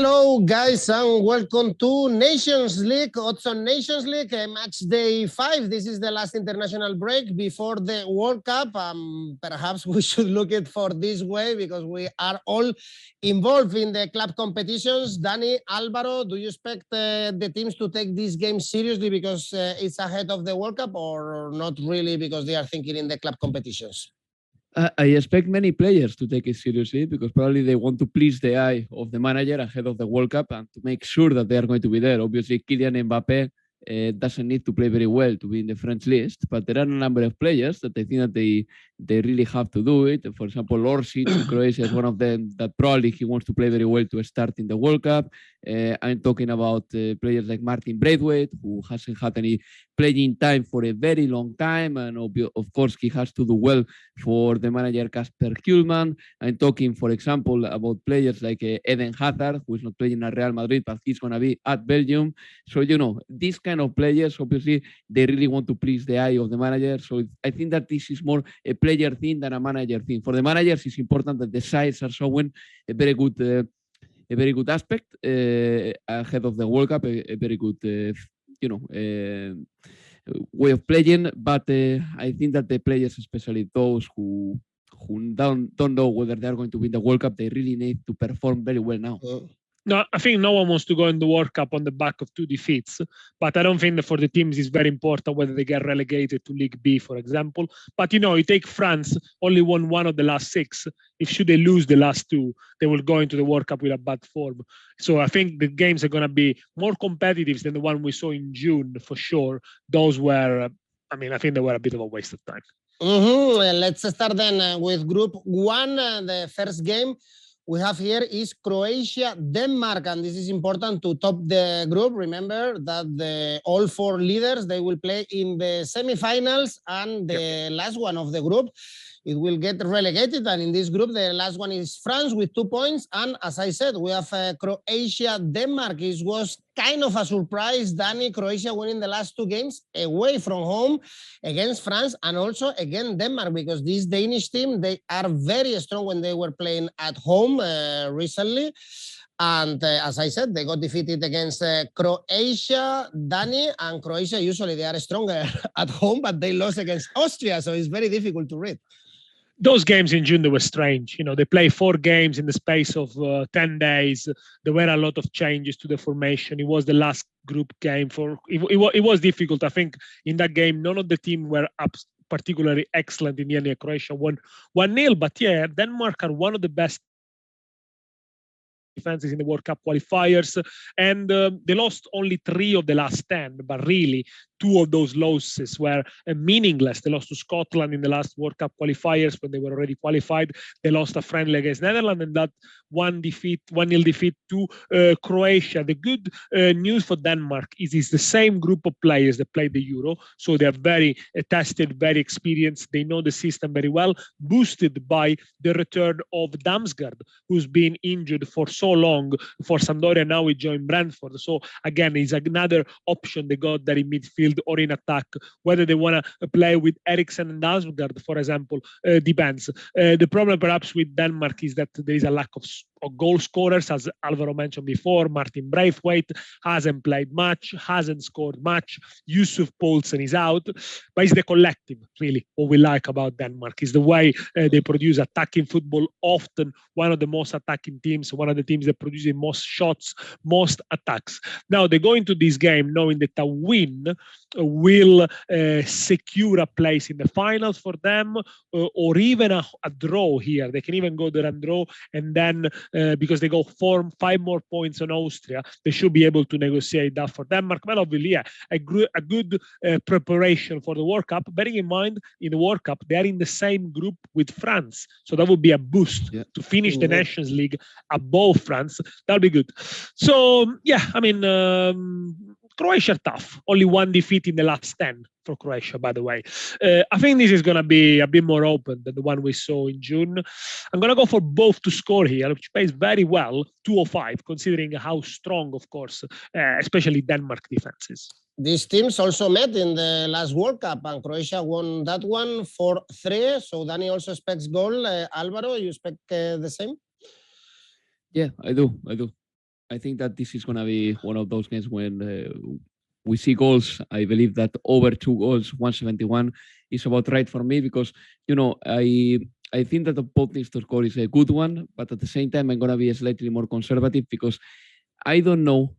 Hello, guys, and welcome to Nations League, odds on Nations League, match day 5. This is the last international break before the World Cup. Perhaps we should look it for this way because we are all involved in the club competitions. Dani, Alvaro, do you expect the teams to take this game seriously because it's ahead of the World Cup, or not really because they are thinking in the club competitions? I expect many players to take it seriously because probably they want to please the eye of the manager ahead of the World Cup and to make sure that they are going to be there. Obviously, Kylian Mbappé doesn't need to play very well to be in the French list, but there are a number of players that I think that they really have to do it. For example, Orsic in Croatia is one of them that probably he wants to play very well to start in the World Cup. I'm talking about players like Martin Braithwaite, who hasn't had any playing time for a very long time, and of course he has to do well for the manager Kasper Kuhlmann. I'm talking, for example, about players like Eden Hazard, who is not playing at Real Madrid, but he's going to be at Belgium. So, you know, these kind of players, obviously, they really want to please the eye of the manager. So I think that this is more a player thing than a manager thing. For the managers, it's important that the sides are showing a very good aspect ahead of the World Cup, a very good way of playing, but I think that the players, especially those who don't know whether they are going to win the World Cup, they really need to perform very well now. No, I think no one wants to go in the World Cup on the back of 2 defeats, but I don't think that for the teams it's very important whether they get relegated to League B, for example. But, you know, you take France, only won 1 of the last 6. If should they lose the last 2, they will go into the World Cup with a bad form. So I think the games are going to be more competitive than the one we saw in June, for sure. Those were, I think they were a bit of a waste of time. Let's start then with Group 1, the first game we have here is Croatia, Denmark, and this is important to top the group. Remember that all 4 leaders, they will play in the semifinals, and the last one of the group, it will get relegated. And in this group, the last one is France with 2 points. And as I said, we have Croatia, Denmark. It was kind of a surprise, Dani, Croatia winning the last 2 games away from home against France and also against Denmark, because this Danish team, they are very strong when they were playing at home recently. And as I said, they got defeated against Croatia, Dani, and Croatia, usually they are stronger at home, but they lost against Austria, so it's very difficult to read. Those games in June, they were strange. You know, they play 4 games in the space of 10 days. There were a lot of changes to the formation. It was the last group game it was difficult. I think in that game, none of the team were particularly excellent. In the end, Croatia won 1-0. But yeah, Denmark are one of the best defenses in the World Cup qualifiers, and they lost only 3 of the last 10, but really 2 of those losses were meaningless. They lost to Scotland in the last World Cup qualifiers when they were already qualified. They lost a friendly against Netherlands, and that 1-0 defeat to Croatia. The good news for Denmark is it's the same group of players that played the Euro, so they're very tested, very experienced. They know the system very well, boosted by the return of Damsgaard, who's been injured for so long for Sampdoria. Now he joined Brentford. So again, it's another option they got there in midfield or in attack. Whether they want to play with Eriksen and Damsgaard, for example, depends. The problem perhaps with Denmark is that there is a lack of goal scorers, as Alvaro mentioned before. Martin Braithwaite hasn't played much, hasn't scored much. Yusuf Poulsen is out, but it's the collective, really, what we like about Denmark is the way they produce attacking football, often one of the most attacking teams, one of the teams that produces most shots, most attacks. Now, they go into this game knowing that a win will secure a place in the finals for them, or even a draw here. They can even go there and draw, and then because they go 5 more points on Austria, they should be able to negotiate that for Denmark. Well, obviously, yeah, a good preparation for the World Cup. Bearing in mind, in the World Cup, they are in the same group with France. So that would be a boost to finish the Nations League above France. That'll be good. So, yeah, Croatia tough. Only 1 defeat in the last 10 for Croatia, by the way. I think this is going to be a bit more open than the one we saw in June. I'm going to go for both to score here, which pays very well, 205, considering how strong, of course, especially Denmark defense is. These teams also met in the last World Cup, and Croatia won that one 4-3. So Dani also expects goal. Alvaro, you expect the same? Yeah, I do. I think that this is going to be one of those games when we see goals. I believe that over 2 goals, 171 is about right for me because, I think that the both needs to score is a good one, but at the same time, I'm going to be slightly more conservative because I don't know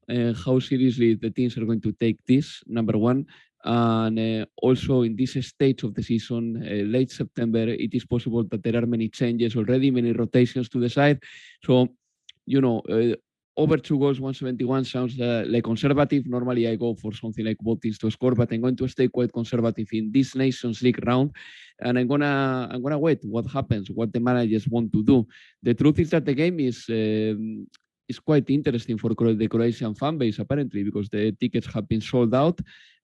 how seriously the teams are going to take this, number one. And also in this stage of the season, late September, it is possible that there are many changes already, many rotations to the side. So, over 2 goals, 171 sounds like conservative. Normally, I go for something like both teams to score, but I'm going to stay quite conservative in this Nations League round, and I'm gonna wait what happens, what the managers want to do. The truth is that the game is quite interesting for the Croatian fan base apparently because the tickets have been sold out,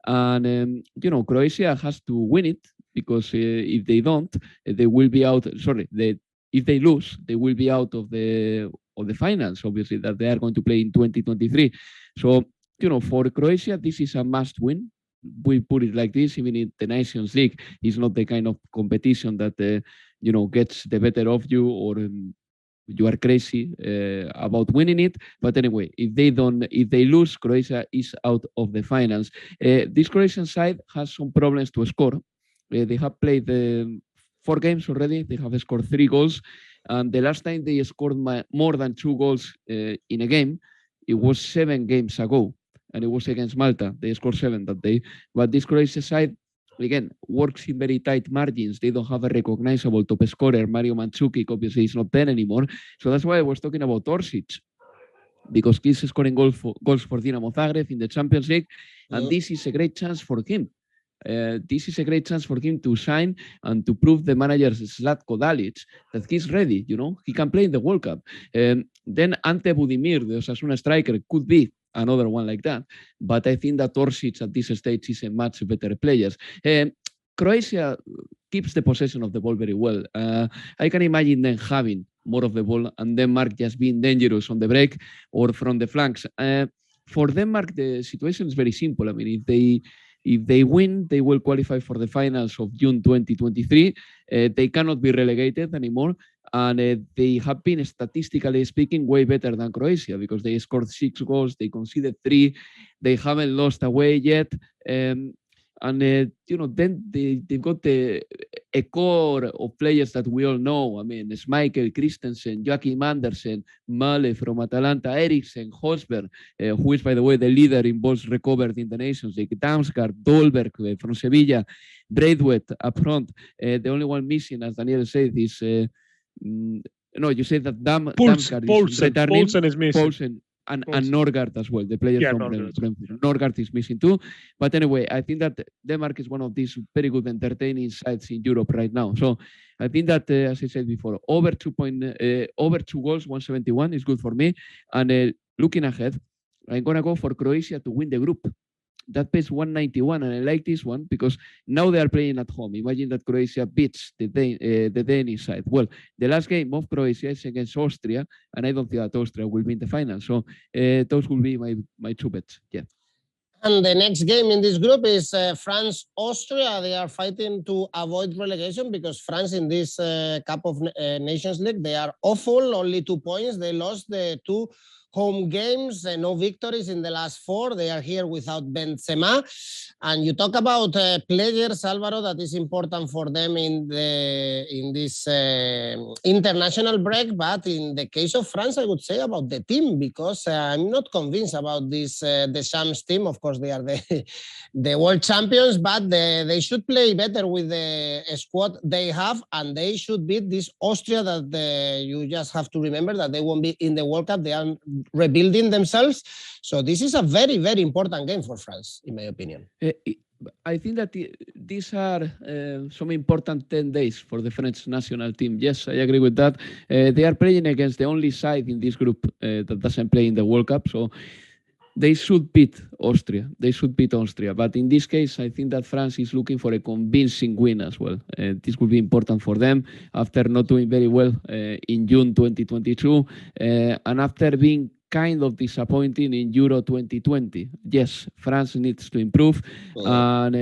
and Croatia has to win it because if they don't, they will be out. If they lose, they will be out of the finals, obviously, that they are going to play in 2023. So, for Croatia, this is a must win. We put it like this, even in the Nations League, is not the kind of competition that, gets the better of you or you are crazy about winning it. But anyway, if they lose, Croatia is out of the finals. This Croatian side has some problems to score. They have played 4 games already. They have scored 3 goals. And the last time they scored more than 2 goals in a game, it was 7 games ago. And it was against Malta. They scored 7 that day. But this Croatia side, again, works in very tight margins. They don't have a recognizable top scorer. Mario Mandzukic obviously is not there anymore. So that's why I was talking about Orsic. Because he's scoring goals for Dinamo Zagreb in the Champions League. And this is a great chance for him. This is a great chance for him to shine and to prove the managers 𝐜𝐭𝐿 that he's ready, he can play in the World Cup. Then Ante Budimir, the Osasuna striker, could be another one like that, but I think that Orsic at this stage is a much better player. Croatia keeps the possession of the ball very well. I can imagine them having more of the ball and Denmark just being dangerous on the break or from the flanks. For Denmark, the situation is very simple. I mean, if they win, they will qualify for the finals of June 2023. They cannot be relegated anymore. And they have been, statistically speaking, way better than Croatia because they scored 6 goals, they conceded 3, they haven't lost away yet. Then they've got a core of players that we all know. I mean, 𝐿 Christensen, Joachim Andersen, Male from Atalanta, Eriksen, Hosberg, who is, by the way, the leader in balls recovered in the Nations League, Damsgaard, Dolberg from Sevilla, Braithwaite up front. The only one missing, as Daniele said, is... no, you said that Damsgaard is returning. Poulsen is missing. And Norgard as well, the player from Brentford. Norgard is missing too. But anyway, I think that Denmark is one of these very good entertaining sides in Europe right now. So I think that, as I said before, over 2 goals, 171 is good for me. And looking ahead, I'm going to go for Croatia to win the group. That pays 191, and I like this one because now they are playing at home. Imagine that Croatia beats the Danish side. Well, the last game of Croatia is against Austria, and I don't think that Austria will be in the final. So those will be my 2 bets. Yeah. And the next game in this group is France-Austria. They are fighting to avoid relegation because France in this Cup of Nations League, they are awful, only 2 points. They lost the 2 home games, no victories in the last 4. They are here without Benzema. And you talk about players, Alvaro, that is important for them in this international break. But in the case of France, I would say about the team, because I'm not convinced about this Deschamps team. Of course, they are the world champions, but they should play better with the squad they have, and they should beat this Austria that you just have to remember that they won't be in the World Cup. They are rebuilding themselves. So this is a very, very important game for France, in my opinion. I think that these are some important 10 days for the French national team. Yes, I agree with that. They are playing against the only side in this group that doesn't play in the World Cup. So they should beat Austria. But in this case, I think that France is looking for a convincing win as well. This will be important for them after not doing very well in June 2022 and after being kind of disappointing in Euro 2020. Yes, France needs to improve, and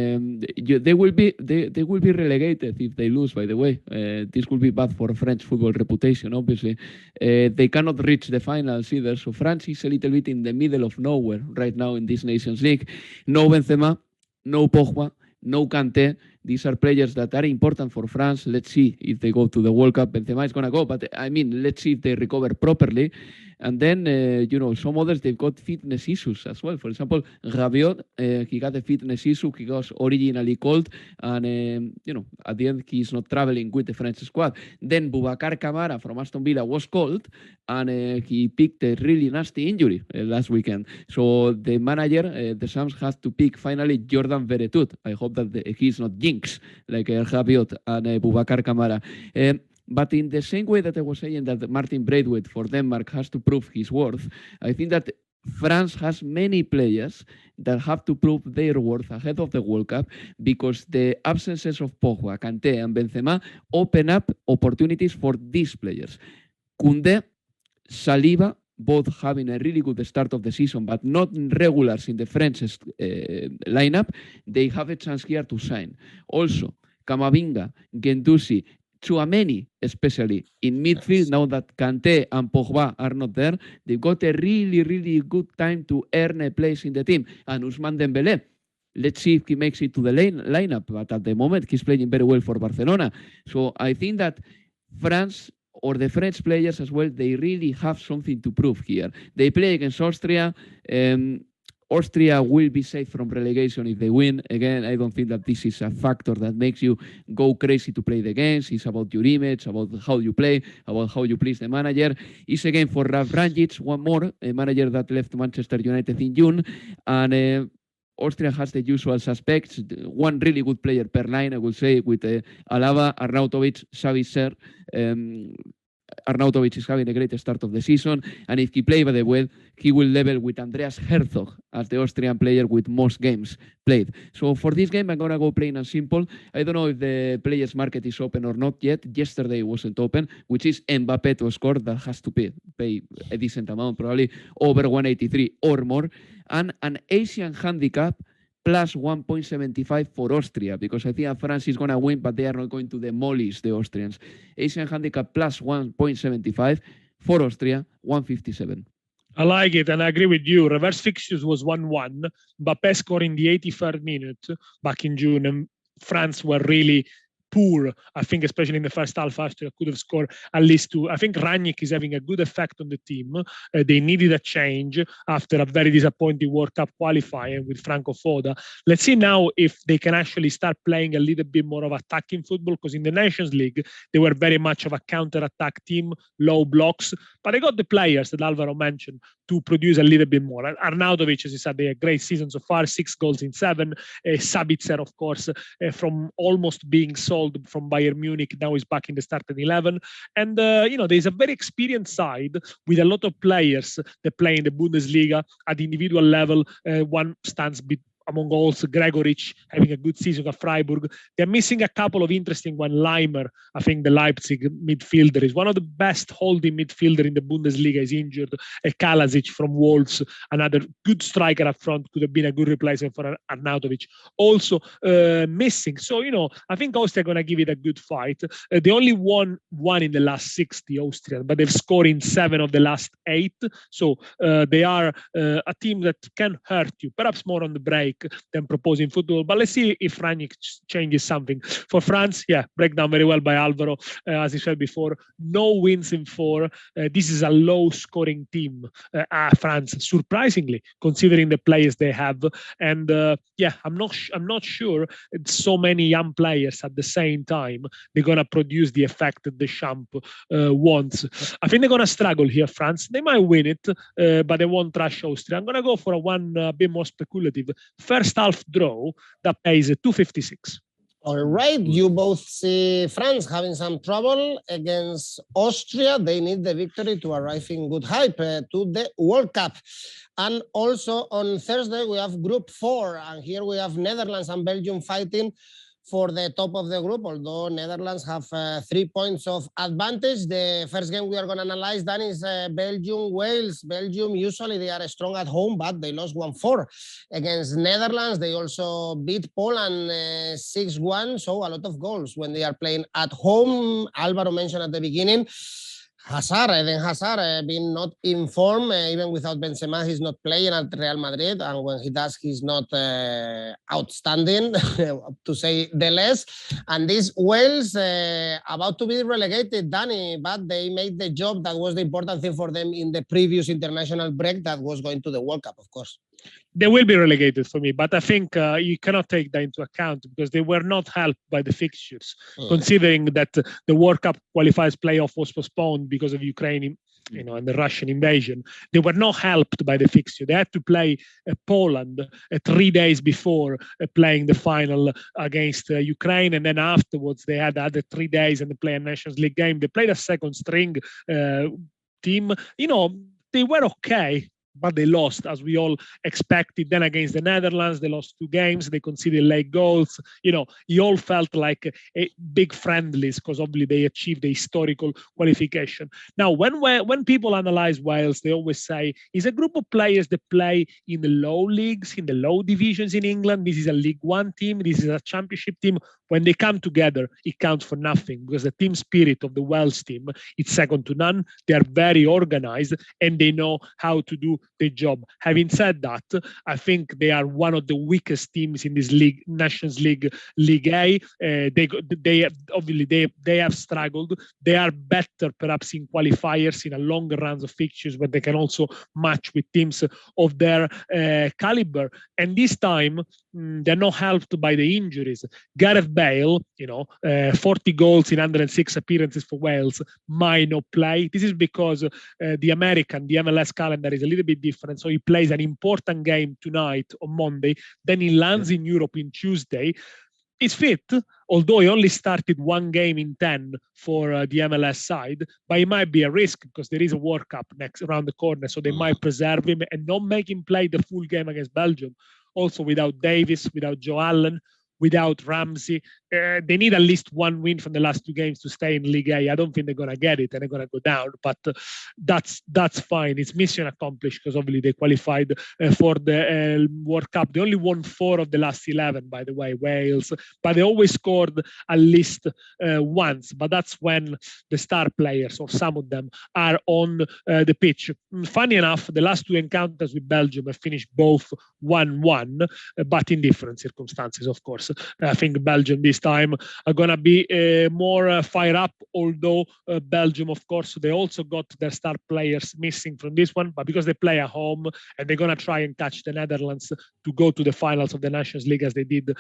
they will be relegated if they lose. By the way, this will be bad for French football reputation. Obviously, they cannot reach the finals either. So France is a little bit in the middle of nowhere right now in this Nations League. No Benzema, no Pogba, no Kanté. These are players that are important for France. Let's see if they go to the World Cup. Benzema is going to go, but I mean, let's see if they recover properly. And then, some others, they've got fitness issues as well. For example, Rabiot, he got a fitness issue. He was originally called, and, at the end, he's not traveling with the French squad. Then Boubacar Kamara from Aston Villa was called, and he picked a really nasty injury last weekend. So the manager, the Shams, has to pick finally Jordan Veretout. I hope that he's not jinxed like Rabiot and Boubacar Kamara. But in the same way that I was saying that Martin Braithwaite for Denmark has to prove his worth, I think that France has many players that have to prove their worth ahead of the World Cup, because the absences of Pogba, Kanté and Benzema open up opportunities for these players. Koundé, Saliba, both having a really good start of the season, but not regulars in the French lineup, they have a chance here to shine. Also, Camavinga, Guendouzi, Tchouaméni, especially in midfield, now that Kanté and Pogba are not there, they've got a really, really good time to earn a place in the team. And Ousmane Dembélé, let's see if he makes it to the lineup, but at the moment he's playing very well for Barcelona. So I think that France, or the French players as well, they really have something to prove here. They play against Austria. Austria will be safe from relegation if they win. Again, I don't think that this is a factor that makes you go crazy to play the games. It's about your image, about how you play, about how you please the manager. It's again for Ralf Rangnick, one more, a manager that left Manchester United in June. And Austria has the usual suspects, one really good player per line, I would say, with Alaba, Arnautovic, Savitzer. Arnautovic is having a great start of the season, and if he plays very well, he will level with Andreas Herzog as the Austrian player with most games played. So for this game, I'm going to go plain and simple. I don't know if the players' market is open or not yet. Yesterday it wasn't open, which is Mbappé to score. That has to pay a decent amount, probably over 183 or more. And an Asian handicap plus 1.75 for Austria, because I think France is going to win, but they are not going to demolish the Austrians. Asian handicap plus 1.75 for Austria, 157. I like it, and I agree with you. Reverse fixtures was 1-1. Mbappé scored in the 83rd minute back in June, and France were really poor. I think especially in the first half, Austria could have scored at least two. I think Rangnick is having a good effect on the team. They needed a change after a very disappointing World Cup qualifier with Franco Foda. Let's see now if they can actually start playing a little bit more of attacking football, because in the Nations League, they were very much of a counter-attack team, low blocks, but they got the players that Alvaro mentioned to produce a little bit more. Arnautovic, as you said, they had a great season so far, 6 goals in 7. Savitzer, of course, from almost being sold from Bayern Munich, now is back in the starting 11. And, there's a very experienced side with a lot of players that play in the Bundesliga at the individual level. One stands among all, Gregoritsch having a good season at Freiburg. They're missing a couple of interesting ones. Leimer, I think the Leipzig midfielder, is one of the best holding midfielder in the Bundesliga, is injured. 𝐜𝐭𝐿𝐴𝐧𝐧𝐞𝐜 from Wolves, another good striker up front, could have been a good replacement for Arnautovic. Also missing. So, I think Austria are going to give it a good fight. They only won in the last 6, the Austrians, but they've scored in 7 of the last 8. So they are a team that can hurt you, perhaps more on the break than proposing football. But let's see if Rangnick changes something. For France, breakdown very well by Alvaro. As he said before, no wins in 4. This is a low-scoring team, France, surprisingly, considering the players they have. And I'm not sure so many young players at the same time they're gonna produce the effect that Deschamps wants. I think they're gonna struggle here, France. They might win it, but they won't trash Austria. I'm gonna go for one bit more speculative. First half draw that pays 256. All right, you both see France having some trouble against Austria. They need the victory to arrive in good hype to the World Cup. And also on Thursday, we have Group 4, and here we have Netherlands and Belgium fighting for the top of the group, although Netherlands have 3 points of advantage. The first game we are going to analyze, Dani, is Belgium-Wales. Belgium, usually they are strong at home, but they lost 1-4 against Netherlands. They also beat Poland 6-1, so a lot of goals when they are playing at home. Alvaro mentioned at the beginning, Eden Hazard been not in form, even without Benzema, he's not playing at Real Madrid, and when he does, he's not outstanding, to say the less. And this Wales about to be relegated, Dani, but they made the job. That was the important thing for them in the previous international break that was going to the World Cup, of course. They will be relegated for me, but I think you cannot take that into account because they were not helped by the fixtures, considering that the World Cup qualifiers playoff was postponed because of Ukraine, and the Russian invasion. They were not helped by the fixture. They had to play Poland 3 days before playing the final against Ukraine, and then afterwards they had other 3 days and they play a Nations League game. They played a second string team. They were okay, but they lost, as we all expected. Then against the Netherlands, they lost 2 games. They conceded late goals. You all felt like a big friendlies because obviously they achieved the historical qualification. Now, when people analyze Wales, they always say it's a group of players that play in the low leagues, in the low divisions in England. This is a League One team. This is a Championship team. When they come together, it counts for nothing because the team spirit of the Wales team is second to none. They are very organized and they know how to do the job. Having said that, I think they are one of the weakest teams in this league, Nations League, League A. They have struggled. They are better perhaps in qualifiers, in a longer runs of fixtures, but they can also match with teams of their caliber. And this time, they're not helped by the injuries. Gareth Bale, 40 goals in 106 appearances for Wales, might not play. This is because the MLS calendar is a little bit different. So he plays an important game tonight on Monday. Then he lands in Europe on Tuesday. He's fit, although he only started 1 game in 10 for the MLS side, but it might be a risk because there is a World Cup next around the corner. So they might preserve him and not make him play the full game against Belgium. Also without Davis, without Joe Allen, without Ramsey. They need at least 1 win from the last 2 games to stay in League A. I don't think they're going to get it and they're going to go down, but that's fine. It's mission accomplished because obviously they qualified for the World Cup. They only won 4 of the last 11, by the way, Wales, but they always scored at least once. But that's when the star players, or some of them, are on the pitch. Funny enough, the last 2 encounters with Belgium have finished both 1-1, but in different circumstances, of course. I think Belgium this time are going to be more fired up, although Belgium, of course, they also got their star players missing from this one, but because they play at home and they're going to try and catch the Netherlands to go to the finals of the Nations League as they did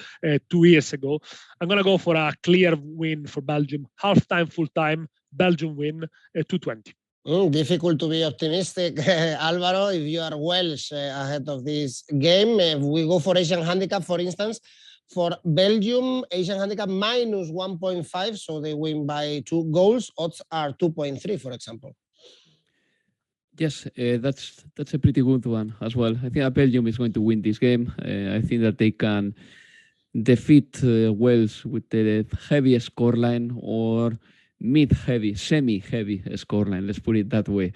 2 years ago, I'm going to go for a clear win for Belgium. Half-time, full-time, Belgium win 2-20. Difficult to be optimistic, Alvaro, if you are Welsh ahead of this game. If we go for Asian handicap, for instance, for Belgium, Asian handicap minus 1.5, so they win by 2 goals. Odds are 2.3, for example. Yes, that's a pretty good one as well. I think that Belgium is going to win this game. I think that they can defeat Wales with the heaviest scoreline or mid-heavy, semi-heavy scoreline, let's put it that way.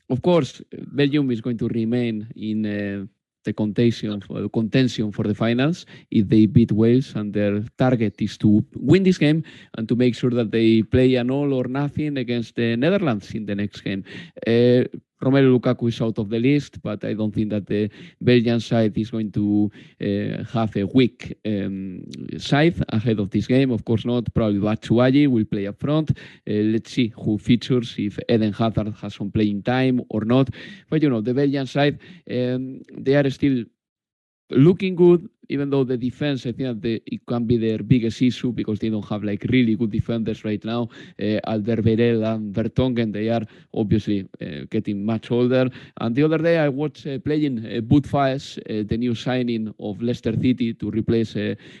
Of course, Belgium is going to remain in the contention for the finals if they beat Wales, and their target is to win this game and to make sure that they play an all or nothing against the Netherlands in the next game. Romelu Lukaku is out of the list, but I don't think that the Belgian side is going to have a weak side ahead of this game. Of course not. Probably 𝐬𝐭𝐴 will play up front. Let's see who features, if Eden Hazard has some playing time or not. But, the Belgian side, they are still looking good, even though the defense, I think that it can be their biggest issue because they don't have really good defenders right now. Alderweireld and Vertonghen, they are obviously getting much older. And the other day I watched playing Wout Faes, the new signing of Leicester City to replace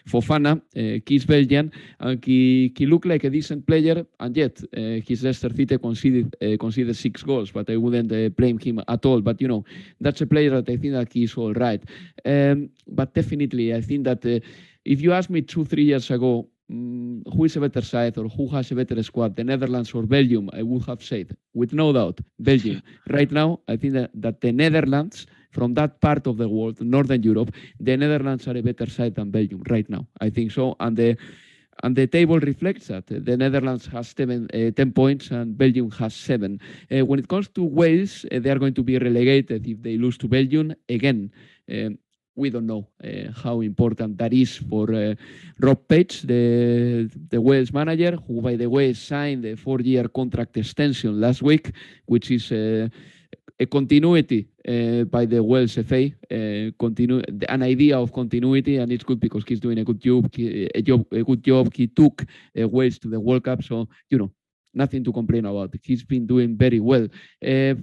Fofana. He's Belgian and he looked like a decent player, and yet his Leicester City conceded 6 goals, but I wouldn't blame him at all. But, that's a player that I think that he's all right. But definitely, I think that if you asked me 2-3 years ago, who is a better side or who has a better squad, the Netherlands or Belgium, I would have said, with no doubt, Belgium. Right now, I think that the Netherlands, from that part of the world, Northern Europe, the Netherlands are a better side than Belgium right now. I think so. And the table reflects that. The Netherlands has 10 points and Belgium has 7. When it comes to Wales, they are going to be relegated if they lose to Belgium. Again, we don't know how important that is for Rob Page, the Wales manager, who, by the way, signed a 4-year contract extension last week, which is a continuity by the Wales FA, an idea of continuity, and it's good because he's doing a good job. He took Wales to the World Cup, so nothing to complain about. He's been doing very well.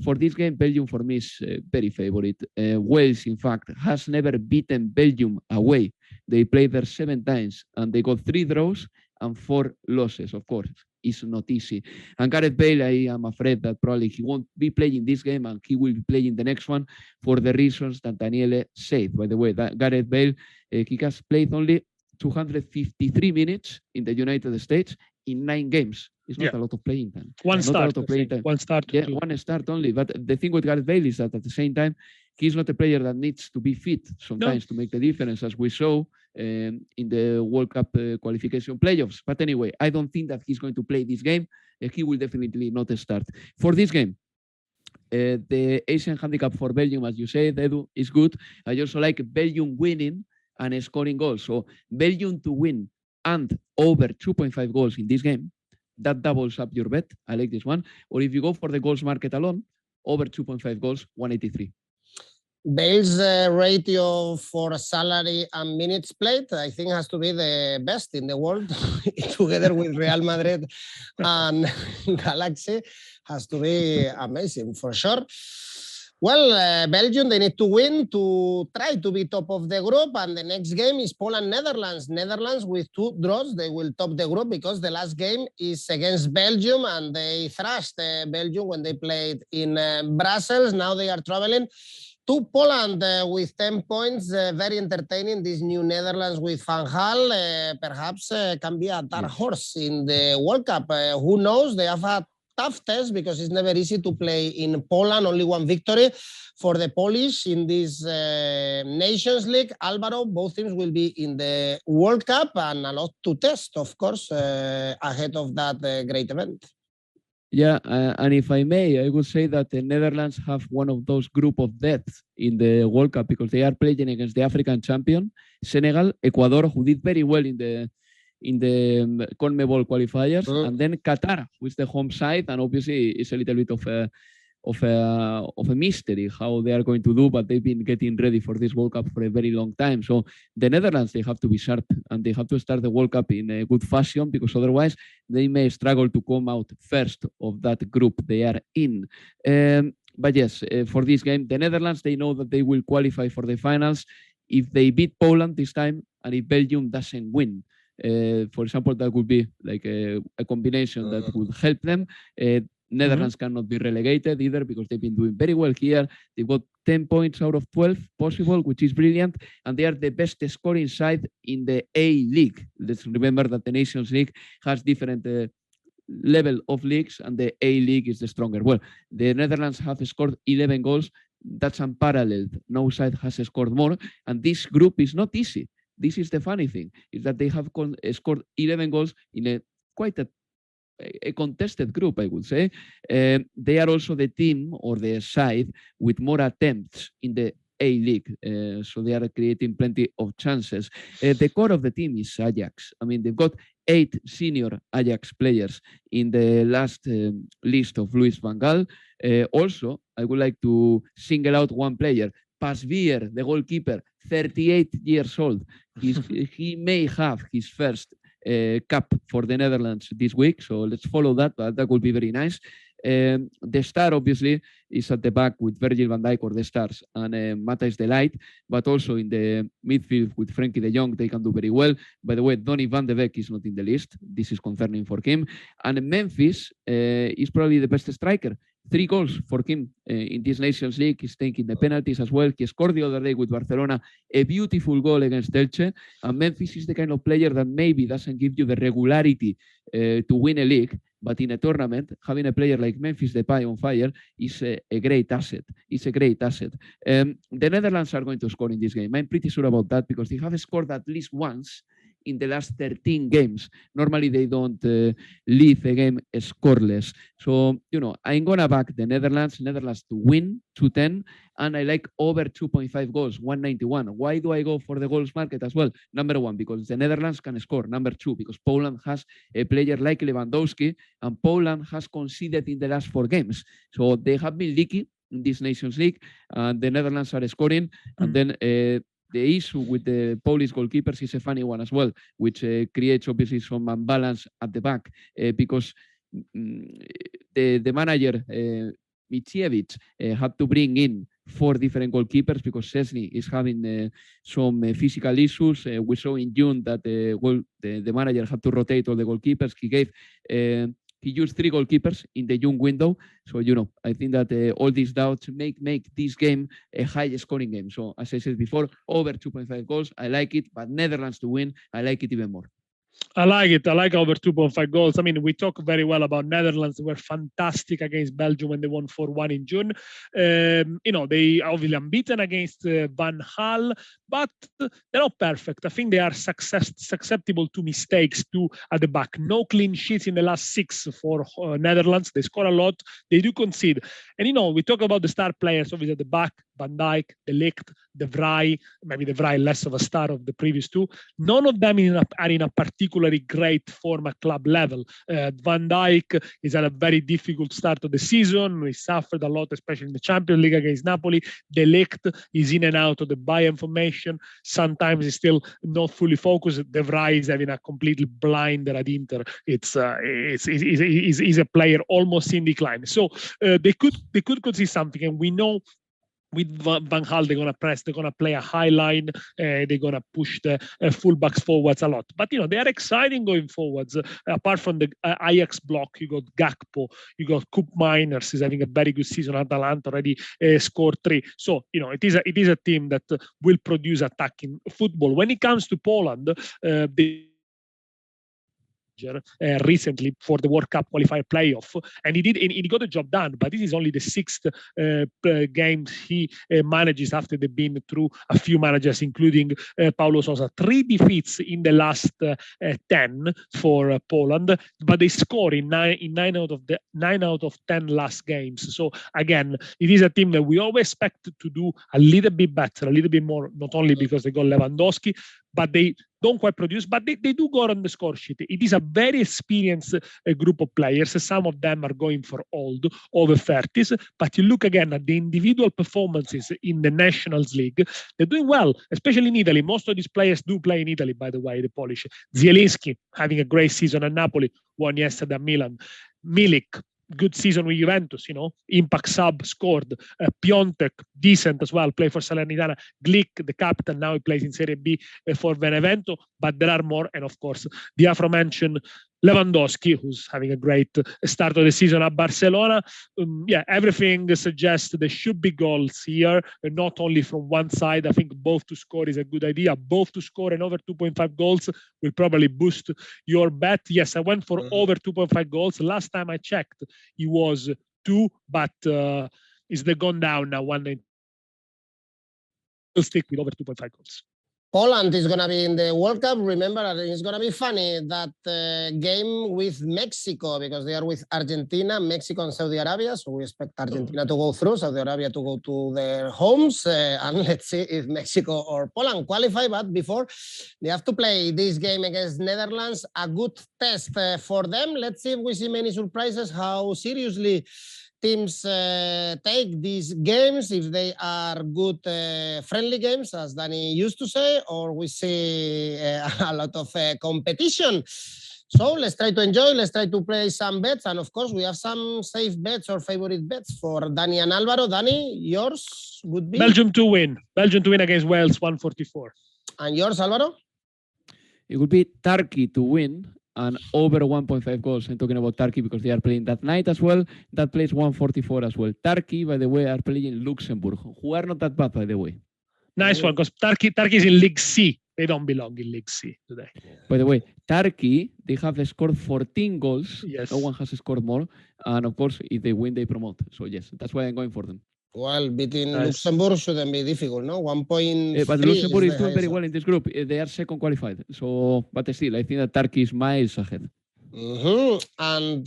For this game, Belgium for me is very favorite. Wales, in fact, has never beaten Belgium away. They played there 7 times and they got 3 draws and 4 losses. Of course, it's not easy. And Gareth Bale, I am afraid that probably he won't be playing this game and he will be playing the next one for the reasons that Daniele said. By the way, that Gareth Bale, he has played only 253 minutes in the United States in 9 games. It's not a lot of playing time. One start only. But the thing with Gareth Bale is that at the same time, he's not a player that needs to be fit sometimes to make the difference, as we saw in the World Cup qualification playoffs. But anyway, I don't think that he's going to play this game. He will definitely not start. For this game, the Asian handicap for Belgium, as you said, Edu, is good. I also like Belgium winning and scoring goals. So Belgium to win and over 2.5 goals in this game, that doubles up your bet. I like this one. Or if you go for the goals market alone, over 2.5 goals, 183. Bale's ratio for salary and minutes played, I think, has to be the best in the world, together with Real Madrid and Galaxy. Has to be amazing for sure. Well, Belgium, they need to win to try to be top of the group, and the next game is Poland-Netherlands. Netherlands with 2 draws, they will top the group because the last game is against Belgium, and they thrashed Belgium when they played in Brussels. Now they are traveling to Poland with 10 points. Very entertaining, this new Netherlands with Van Gaal. Perhaps can be a dark horse in the World Cup. Who knows? They have had tough test because it's never easy to play in Poland. Only 1 victory for the Polish in this Nations League. Alvaro, both teams will be in the World Cup and a lot to test, of course, ahead of that great event. Yeah, and if I may, I would say that the Netherlands have one of those group of deaths in the World Cup because they are playing against the African champion, Senegal, Ecuador, who did very well in the 𝐿𝐭𝐚𝐲 qualifiers, and then Qatar, who is the home side, and obviously it's a little bit of a mystery how they are going to do, but they've been getting ready for this World Cup for a very long time. So the Netherlands, they have to be sharp and they have to start the World Cup in a good fashion because otherwise they may struggle to come out first of that group they are in. But yes, for this game, the Netherlands, they know that they will qualify for the finals if they beat Poland this time and if Belgium doesn't win. For example, that would be like a combination that would help them. Netherlands cannot be relegated either because they've been doing very well here. They've got 10 points out of 12 possible, which is brilliant. And they are the best scoring side in the A-League. Let's remember that the Nations League has different level of leagues and the A-League is the stronger. Well, the Netherlands have scored 11 goals. That's unparalleled. No side has scored more. And this group is not easy. This is the funny thing, is that they have scored 11 goals in quite a contested group, I would say. They are also the team or the side with more attempts in the A-League. So they are creating plenty of chances. The core of the team is Ajax. I mean, they've got 8 senior Ajax players in the last list of Louis van Gaal. Also, I would like to single out one player, Pasveer, the goalkeeper, 38 years old. He may have his first cap for the Netherlands this week, so let's follow that. That would be very nice. The star, obviously, is at the back with Virgil van Dijk or the stars and Matthijs de Ligt, but also in the midfield with Frenkie de Jong, they can do very well. By the way, Donny van de Beek is not in the list. This is concerning for him. And Memphis is probably the best striker. 3 goals for him in this Nations League. He's taking the penalties as well. He scored the other day with Barcelona a beautiful goal against Elche. And Memphis is the kind of player that maybe doesn't give you the regularity to win a league, but in a tournament, having a player like Memphis Depay on fire is a great asset. It's a great asset. The Netherlands are going to score in this game. I'm pretty sure about that because they have scored at least once in the last 13 games. Normally, they don't leave a game scoreless. So, I'm going to back the Netherlands to win 2-10, and I like over 2.5 goals, 191. Why do I go for the goals market as well? Number one, because the Netherlands can score. Number two, because Poland has a player like Lewandowski, and Poland has conceded in the last 4 games. So they have been leaky in this Nations League, and the Netherlands are scoring, and then the issue with the Polish goalkeepers is a funny one as well, which creates obviously some imbalance at the back because the manager, 𝐬𝐭𝐚𝐲, had to bring in 4 different goalkeepers because Szczęsny is having some physical issues. We saw in June that the manager had to rotate all the goalkeepers. He used 3 goalkeepers in the June window. So, I think that all these doubts make this game a high-scoring game. So, as I said before, over 2.5 goals. I like it, but Netherlands to win, I like it even more. I like it. I like over 2.5 goals. I mean, we talk very well about Netherlands. They were fantastic against Belgium when they won 4-1 in June. They are obviously unbeaten against Van Gaal, but they're not perfect. I think they are susceptible to mistakes too at the back. No clean sheets in the last 6 for Netherlands. They score a lot. They do concede. And, we talk about the star players, obviously at the back, Van Dijk, De Ligt, De Vrij, maybe De Vrij less of a star of the previous 2. None of them are in a particularly great form at club level. Van Dijk is at a very difficult start of the season. He suffered a lot, especially in the Champions League against Napoli. De Ligt is in and out of the Bayern formation. Sometimes he's still not fully focused. De Vrij is having a completely blinder at Inter. He's a player almost in decline. So they could see something, and we know with Van Gaal, they're going to press, they're going to play a high line, they're going to push the fullbacks forwards a lot. But, they are exciting going forwards. Apart from the Ajax block, you got Gakpo, you got 𝐿 is having a very good season. Atalanta already scored 3. So, it is a team that will produce attacking football. When it comes to Poland, recently for the World Cup qualifier playoff, and he got the job done. But this is only the 6th games he manages after they've been through a few managers, including Paulo Sousa. 3 defeats in the last 10 for Poland, but they score in 9 out of 10 last games. So again, it is a team that we always expect to do a little bit better, a little bit more, not only because they got Lewandowski, but they don't quite produce, but they do go on the score sheet. It is a very experienced group of players. Some of them are going for old, over 30s, but you look again at the individual performances in the Nations League, they're doing well, especially in Italy. Most of these players do play in Italy, by the way, the Polish. 𝐬𝐭𝐴 having a great season at Napoli, won yesterday at Milan. Milik, good season with Juventus, impact sub, scored. Piontek, decent as well, play for Salernitana. Glick, the captain, now he plays in Serie B for Benevento, but there are more. And of course, the aforementioned Lewandowski, who's having a great start of the season at Barcelona. Everything suggests there should be goals here, not only from one side. I think both to score is a good idea. Both to score and over 2.5 goals will probably boost your bet. Yes, I went for over 2.5 goals. Last time I checked, it was 2, but it's gone down now. 1.9. We'll stick with over 2.5 goals. Poland is going to be in the World Cup. Remember, it's going to be funny, that game with Mexico, because they are with Argentina, Mexico and Saudi Arabia. So we expect Argentina to go through, Saudi Arabia to go to their homes. And let's see if Mexico or Poland qualify. But before, they have to play this game against Netherlands, a good test for them. Let's see if we see many surprises, how seriously teams take these games, if they are good friendly games, as Dani used to say, or we see a lot of competition. So let's try to enjoy. Let's try to play some bets. And of course, we have some safe bets or favorite bets for Dani and Alvaro. Dani, yours would be? Belgium to win. Belgium to win against Wales, 144. And yours, Alvaro? It would be Turkey to win and over 1.5 goals. I'm talking about Turkey because they are playing that night as well. That plays 144 as well. Turkey, by the way, are playing Luxembourg, who are not that bad, by the way. Nice one, because Turkey is in League C. They don't belong in League C today. By the way, Turkey, they have scored 14 goals. Yes. No one has scored more. And of course, if they win, they promote. So yes, that's why I'm going for them. Well, beating Luxembourg shouldn't be difficult, no? 1.3. But Luxembourg is doing very well in this group. They are second qualified. So, but still, I think that Turkey is miles ahead. And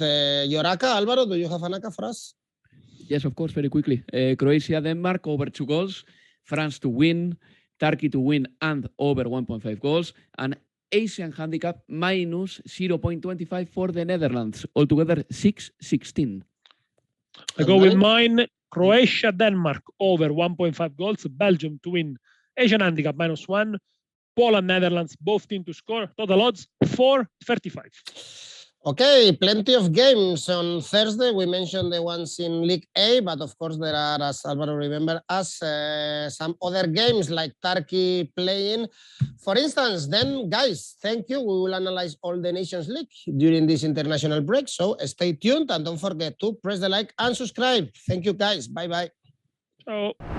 your ACCA, Alvaro, do you have an ACCA for us? Yes, of course, very quickly. Croatia, Denmark, over 2 goals. France to win. Turkey to win and over 1.5 goals. And Asian handicap minus 0.25 for the Netherlands. Altogether 6-16. I go with mine. Croatia, Denmark over 1.5 goals. Belgium to win. Asian handicap -1. Poland, Netherlands, both teams to score. Total odds 4.35. Okay, plenty of games on Thursday. We mentioned the ones in League A, but of course there are, as Alvaro remember us, some other games like Turkey playing. For instance, then guys, thank you. We will analyze all the Nations League during this international break. So stay tuned and don't forget to press the like and subscribe. Thank you guys. Bye-bye. Ciao.